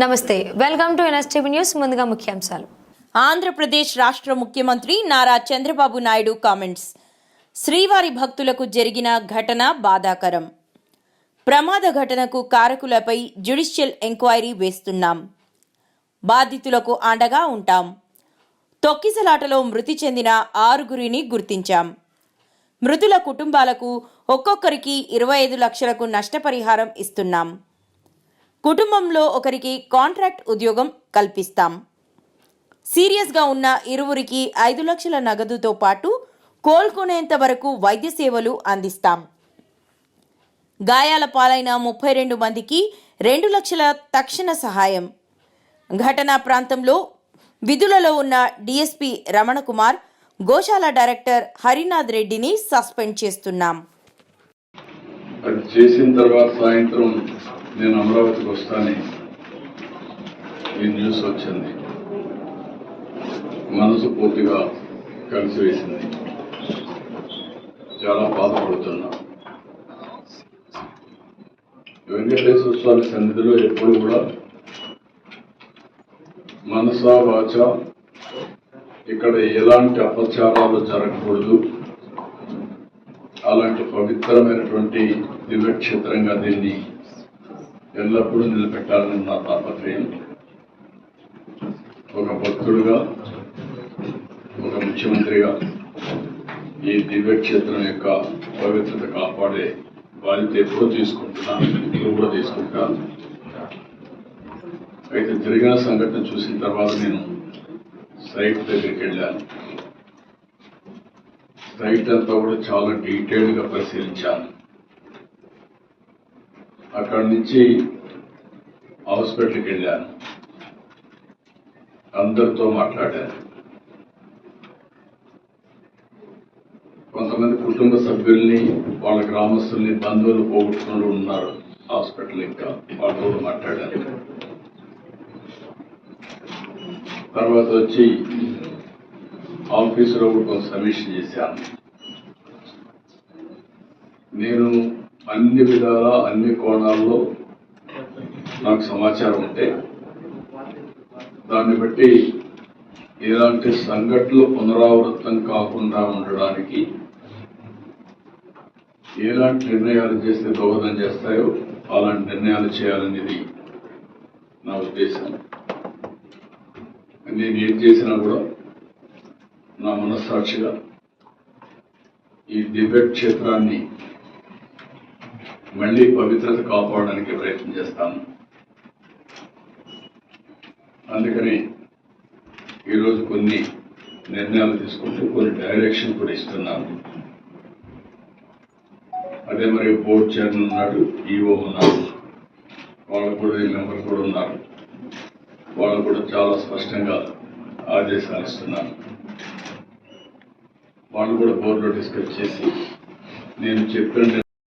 నమస్తే, welcome to NSTV news. ముందుగా ముఖ్యాంశాలు. ఆంధ్రప్రదేశ్ రాష్ట్ర ముఖ్యమంత్రి నారా చంద్రబాబు నాయుడు కామెంట్స్. శ్రీవారి భక్తులకు జరిగిన ఘటన బాధాకరం. ప్రమాద ఘటనకు కారకులపై జ్యుడిషియల్ ఎంక్వైరీ వేస్తున్నాం. బాధితులకు అండగా ఉంటాం. తొక్కిసలాటలో మృతి చెందిన 6గురిని గుర్తించాం. మృతుల కుటుంబాలకు ఒక్కొక్కరికి 25 లక్షలకు నష్టపరిహారం ఇస్తున్నాం. కుటుంబంలో ఒకరికి కాంట్రాక్ట్ ఉద్యోగం కల్పిస్తాం. సీరియస్గా ఉన్న 2 5 లక్షల నగదుతో పాటు కోలుకునేంత వరకు వైద్య సేవలు అందిస్తాం. గాయాల పాలైన 32 మందికి 2 లక్షల తక్షణ సహాయం. ఘటనా ప్రాంతంలో విధులలో ఉన్న డీఎస్పీ రమణకుమార్, గోశాల డైరెక్టర్ హరినాథ్ రెడ్డిని సస్పెండ్ చేస్తున్నాం. అది చేసిన తర్వాత సాయంత్రం నేను అమరావతికి వస్తానే ఈ న్యూస్ వచ్చింది. మనసు పూర్తిగా కలిసివేసింది. చాలా బాధపడుతున్నా. వెంకటేశ్వర స్వామి సన్నిధిలో ఎప్పుడు కూడా మనసా వాచ ఇక్కడ ఎలాంటి అపచారాలు జరగకూడదు, అలాంటి పవిత్రమైనటువంటి దివ్యక్షేత్రంగా దీన్ని ఎల్లప్పుడూ నిలబెట్టాలని నా తాపత్రయం. ఒక భక్తుడుగా, ఒక ముఖ్యమంత్రిగా ఈ దివ్యక్షేత్రం యొక్క పవిత్రత కాపాడే బాధ్యత ఎప్పుడూ తీసుకుంటున్నాను, ఇప్పుడు కూడా తీసుకుంటాను. అయితే జరిగిన సంఘటన చూసిన తర్వాత నేను సైట్ దగ్గరికి వెళ్ళాను. సైట్ అంతా కూడా చాలా డీటెయిల్గా పరిశీలించాను. అక్కడి నుంచి హాస్పిటల్కి వెళ్ళాను, అందరితో మాట్లాడాను. కొంతమంది కుటుంబ సభ్యుల్ని, వాళ్ళ గ్రామస్తుల్ని, బంధువులు పోగొట్టుకుని ఉన్నారు హాస్పిటల్. ఇంకా వాళ్ళతో కూడా మాట్లాడాను. తర్వాత వచ్చి ఆఫీసులో కూడా కొంత సమీక్ష చేశాను. నేను అన్ని విధాల, అన్ని కోణాల్లో నాకు సమాచారం ఉంటే దాన్ని బట్టి ఎలాంటి సంఘటనలు పునరావృతం కాకుండా ఉండడానికి ఎలాంటి నిర్ణయాలు చేస్తే దోహదం చేస్తాయో అలాంటి నిర్ణయాలు చేయాలనేది నా ఉద్దేశం. నేను ఏం చేసినా కూడా నా మనస్సాక్షిగా ఈ దివ్యక్షేత్రాన్ని మళ్ళీ పవిత్రత కాపాడడానికి ప్రయత్నం చేస్తాను. అందుకని ఈరోజు కొన్ని నిర్ణయాలు తీసుకుంటూ కొన్ని డైరెక్షన్ కూడా ఇస్తున్నాను. అదే మరి బోర్డు చైర్మన్ ఉన్నాడు, ఈఓ ఉన్నారు, వాళ్ళు కూడా మెంబర్ కూడా ఉన్నారు. వాళ్ళు కూడా చాలా స్పష్టంగా ఆదేశాలు ఇస్తున్నాను. వాళ్ళు కూడా బోర్డులో డిస్కస్ చేసి నేను చెప్పిన